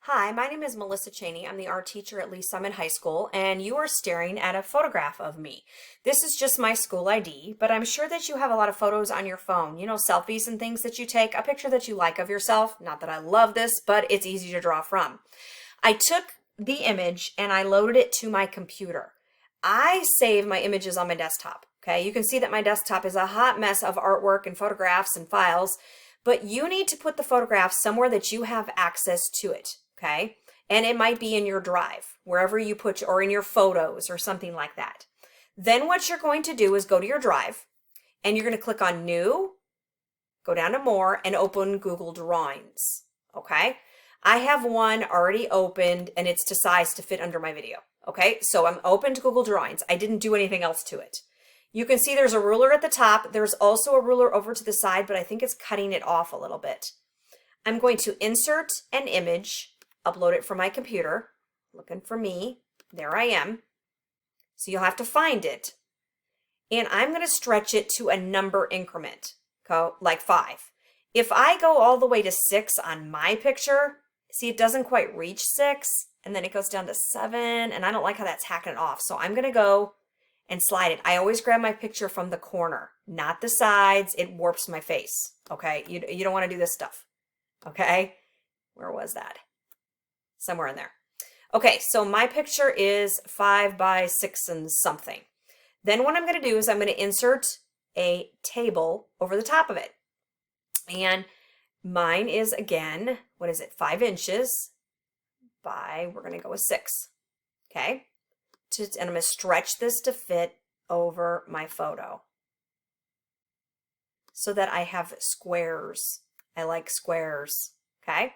Hi, my name is Melissa Cheney. I'm the art teacher at Lee Summit High School, and you are staring at a photograph of me. This is just my school ID, but I'm sure that you have a lot of photos on your phone. You know, selfies and things that you take, a picture that you like of yourself. Not that I love this, but it's easy to draw from. I took the image and I loaded it to my computer. I save my images on my desktop. Okay, you can see that my desktop is a hot mess of artwork and photographs and files, but you need to put the photograph somewhere that you have access to it. Okay, and it might be in your drive, wherever you put, or in your photos or something like that. Then what you're going to do is go to your drive and you're going to click on New, go down to More, and open Google Drawings. Okay, I have one already opened and it's to size to fit under my video. Okay, so I'm open to Google Drawings. I didn't do anything else to it. You can see there's a ruler at the top. There's also a ruler over to the side, but I think it's cutting it off a little bit. I'm going to insert an image, upload it from my computer, looking for me. There I am. So you'll have to find it. And I'm going to stretch it to a number increment, like 5. If I go all the way to 6 on my picture, see, it doesn't quite reach 6, and then it goes down to 7, and I don't like how that's hacking it off. So I'm going to go and slide it. I always grab my picture from the corner, not the sides. It warps my face, okay? You don't want to do this stuff, okay? Where was that? Somewhere in there. Okay, so my picture is 5 by 6 and something. Then what I'm going to do is I'm going to insert a table over the top of it. And mine is, again, what is it, 5 inches by, we're going to go with 6. Okay, and I'm going to stretch this to fit over my photo so that I have squares. I like squares. Okay,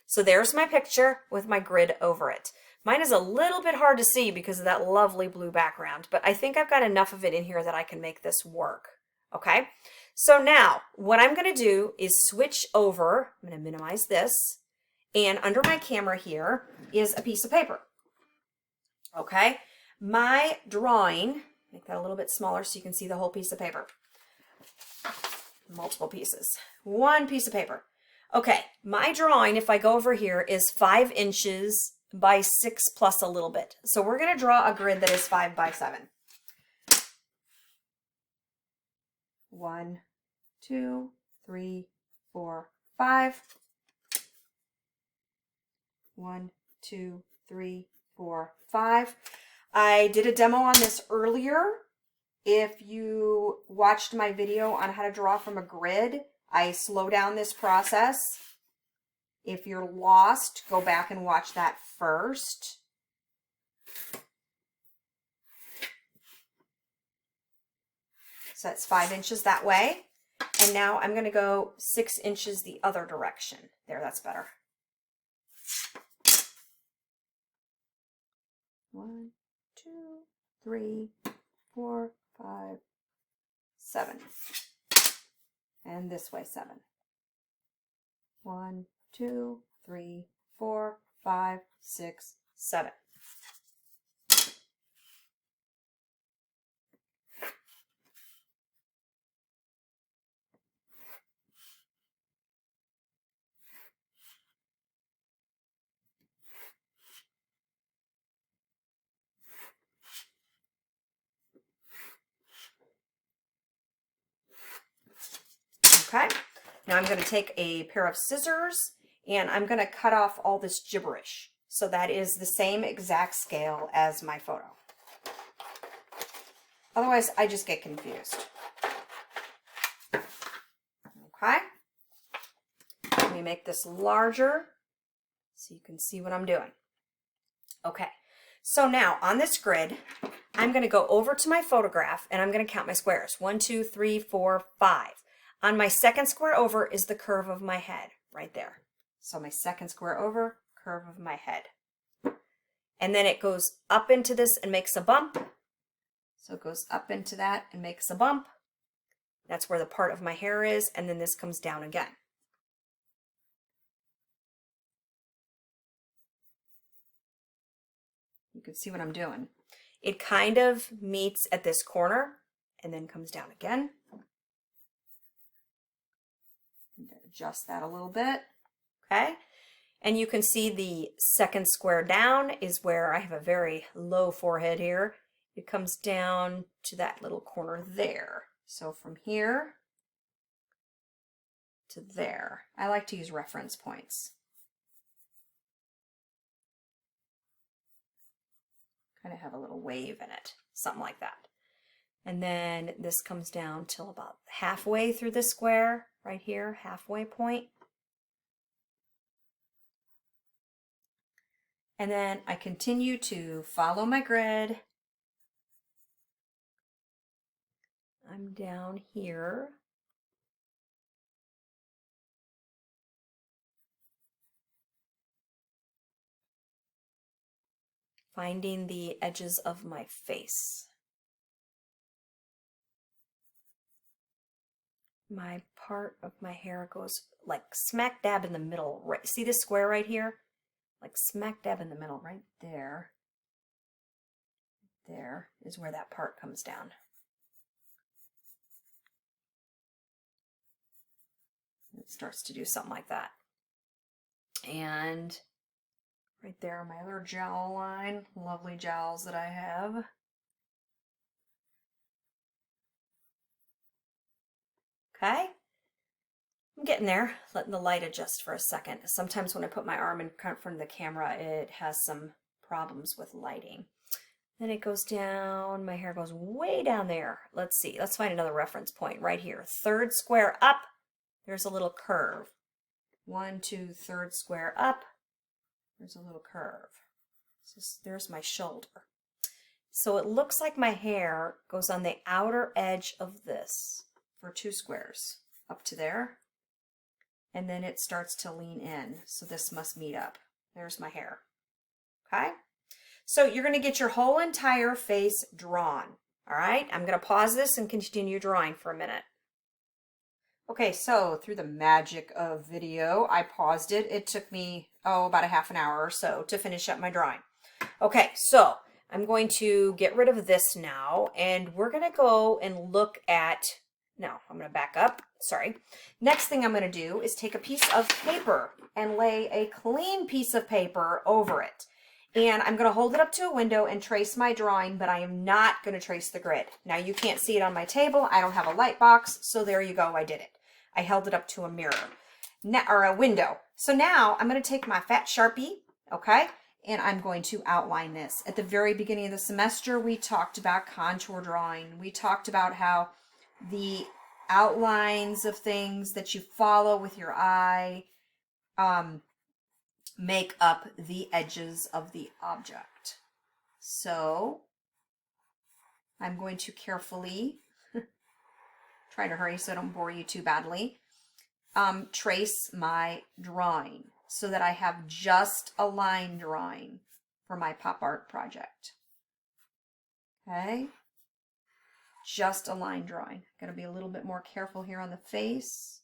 so there's my picture with my grid over it. Mine is a little bit hard to see because of that lovely blue background, but I think I've got enough of it in here that I can make this work. Okay, so now what I'm going to do is switch over. I'm going to minimize this, and under my camera here is a piece of paper. Okay, my drawing, make that a little bit smaller so you can see the whole piece of paper. Multiple pieces, one piece of paper. Okay, my drawing, if I go over here, is 5 inches by 6 plus a little bit. So we're going to draw a grid that is 5 by 7. 1, 2, 3, 4, 5. 1, 2, 3, 4, 5. I did a demo on this earlier. If you watched my video on how to draw from a grid, I slow down this process. If you're lost, go back and watch that first. So that's 5 inches that way. And now I'm going to go 6 inches the other direction. There, that's better. 1, 2, 3, 4, 5, 7. And this way 7. 1, 2, 3, 4, 5, 6, 7. Okay, now I'm going to take a pair of scissors and I'm going to cut off all this gibberish. So that is the same exact scale as my photo. Otherwise, I just get confused. Okay, let me make this larger so you can see what I'm doing. Okay, so now on this grid, I'm going to go over to my photograph and I'm going to count my squares. 1, 2, 3, 4, 5. On my second square over is the curve of my head right there. So my second square over, curve of my head. And then it goes up into this and makes a bump. So it goes up into that and makes a bump. That's where the part of my hair is. And then this comes down again. You can see what I'm doing. It kind of meets at this corner and then comes down again. Adjust that a little bit. Okay, And you can see the second square down is where I have a very low forehead here. It comes down to that little corner there. So from here to there. I like to use reference points. Kind of have a little wave in it, something like that. And then this comes down till about halfway through the square, right here, halfway point. And then I continue to follow my grid. I'm down here. Finding the edges of my face. My part of my hair goes like smack dab in the middle. Right, see this square right here? Like smack dab in the middle, right there. There is where that part comes down. It starts to do something like that. And right there on my other jowl line, lovely jowls that I have. Okay, I'm getting there, letting the light adjust for a second. Sometimes when I put my arm in front of the camera, it has some problems with lighting. Then it goes down, my hair goes way down there. Let's see, let's find another reference point right here. Third square up, there's a little curve. 1, 2, third square up, there's a little curve. So there's my shoulder. So it looks like my hair goes on the outer edge of this for 2 squares up to there. And then it starts to lean in. So this must meet up. There's my hair. Okay? So you're going to get your whole entire face drawn. All right? I'm going to pause this and continue drawing for a minute. Okay, so through the magic of video, I paused it. It took me, about a half an hour or so to finish up my drawing. Okay, so I'm going to get rid of this now, and we're going to go and look at, no, I'm going to back up, sorry. Next thing I'm going to do is take a piece of paper and lay a clean piece of paper over it. And I'm going to hold it up to a window and trace my drawing, but I am not going to trace the grid. Now you can't see it on my table. I don't have a light box, so there you go, I did it. I held it up to a mirror, or a window. So now I'm going to take my fat Sharpie, okay, and I'm going to outline this. At the very beginning of the semester, we talked about contour drawing. We talked about how the outlines of things that you follow with your eye make up the edges of the object. So I'm going to carefully, try to hurry so I don't bore you too badly, trace my drawing so that I have just a line drawing for my pop art project. Okay, just a line drawing. Got to be a little bit more careful here on the face.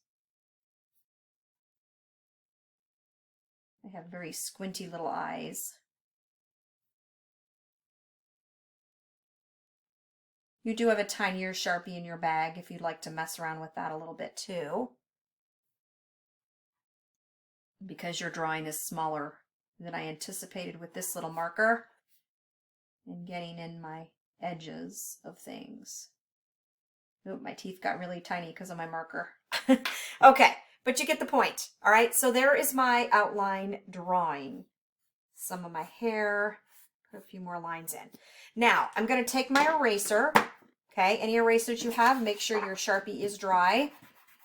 I have very squinty little eyes. You do have a tinier Sharpie in your bag if you'd like to mess around with that a little bit too, because your drawing is smaller than I anticipated with this little marker and getting in my edges of things. Oh, my teeth got really tiny because of my marker. Okay, but you get the point. All right, so there is my outline drawing. Some of my hair, put a few more lines in. Now, I'm going to take my eraser. Okay, any erasers you have, make sure your Sharpie is dry,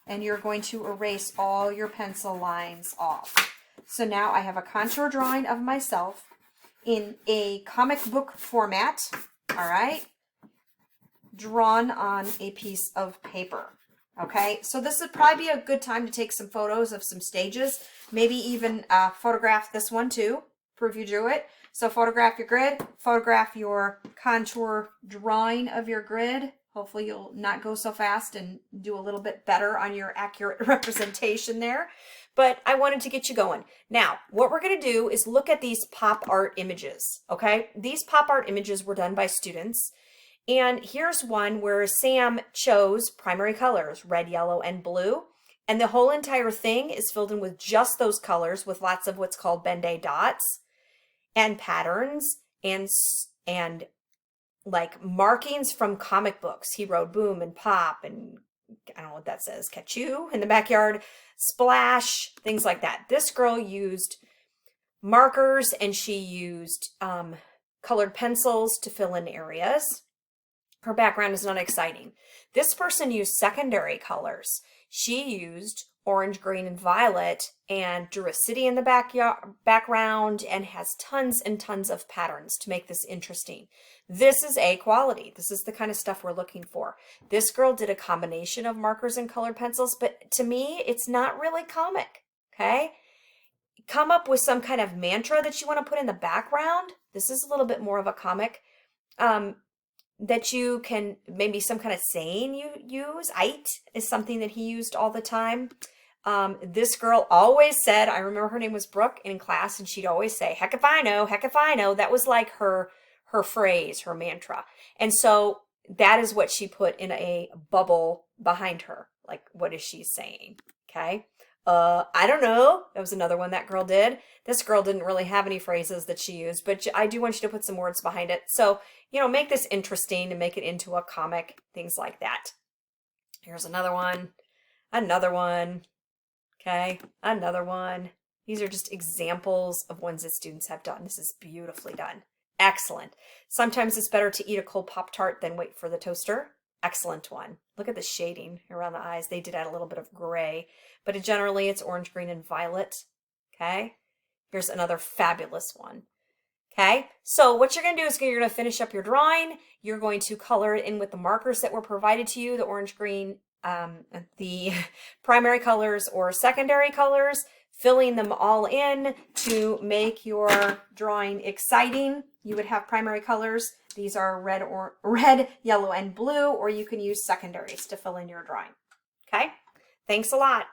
and you're going to erase all your pencil lines off. So now I have a contour drawing of myself in a comic book format, all right, drawn on a piece of paper. Okay, so this would probably be a good time to take some photos of some stages, maybe even photograph this one too, prove you drew it. So photograph your grid, photograph your contour drawing of your grid. Hopefully you'll not go so fast and do a little bit better on your accurate representation there. But I wanted to get you going. Now, what we're going to do is look at these pop art images, okay? These pop art images were done by students. And here's one where Sam chose primary colors, red, yellow, and blue. And the whole entire thing is filled in with just those colors with lots of what's called Ben-Day dots and patterns and like markings from comic books. He wrote Boom and Pop and I don't know what that says, Catch You in the Backyard, Splash, things like that. This girl used markers and she used colored pencils to fill in areas. Her background is not exciting. This person used secondary colors. She used orange, green, and violet and drew a city in the background and has tons and tons of patterns to make this interesting. This is A quality. This is the kind of stuff we're looking for. This girl did a combination of markers and colored pencils, but to me, it's not really comic, okay? Come up with some kind of mantra that you want to put in the background. This is a little bit more of a comic. That you can, maybe some kind of saying you use. Ite is something that he used all the time. This girl always said, I remember her name was Brooke in class, and she'd always say, heck if I know, heck if I know. That was like her phrase, her mantra. And so that is what she put in a bubble behind her. Like, what is she saying? Okay. I don't know. That was another one that girl did. This girl didn't really have any phrases that she used, but I do want you to put some words behind it. So, you know, make this interesting and make it into a comic, things like that. Here's another one, okay, another one. These are just examples of ones that students have done. This is beautifully done. Excellent. Sometimes it's better to eat a cold Pop-Tart than wait for the toaster. Excellent one. Look at the shading around the eyes. They did add a little bit of gray, but generally it's orange, green, and violet. Okay. Here's another fabulous one. Okay. So what you're going to do is you're going to finish up your drawing. You're going to color it in with the markers that were provided to you, the orange, green, the primary colors or secondary colors, filling them all in to make your drawing exciting. You would have primary colors. These are red, yellow, and blue, or you can use secondaries to fill in your drawing. Okay? Thanks a lot.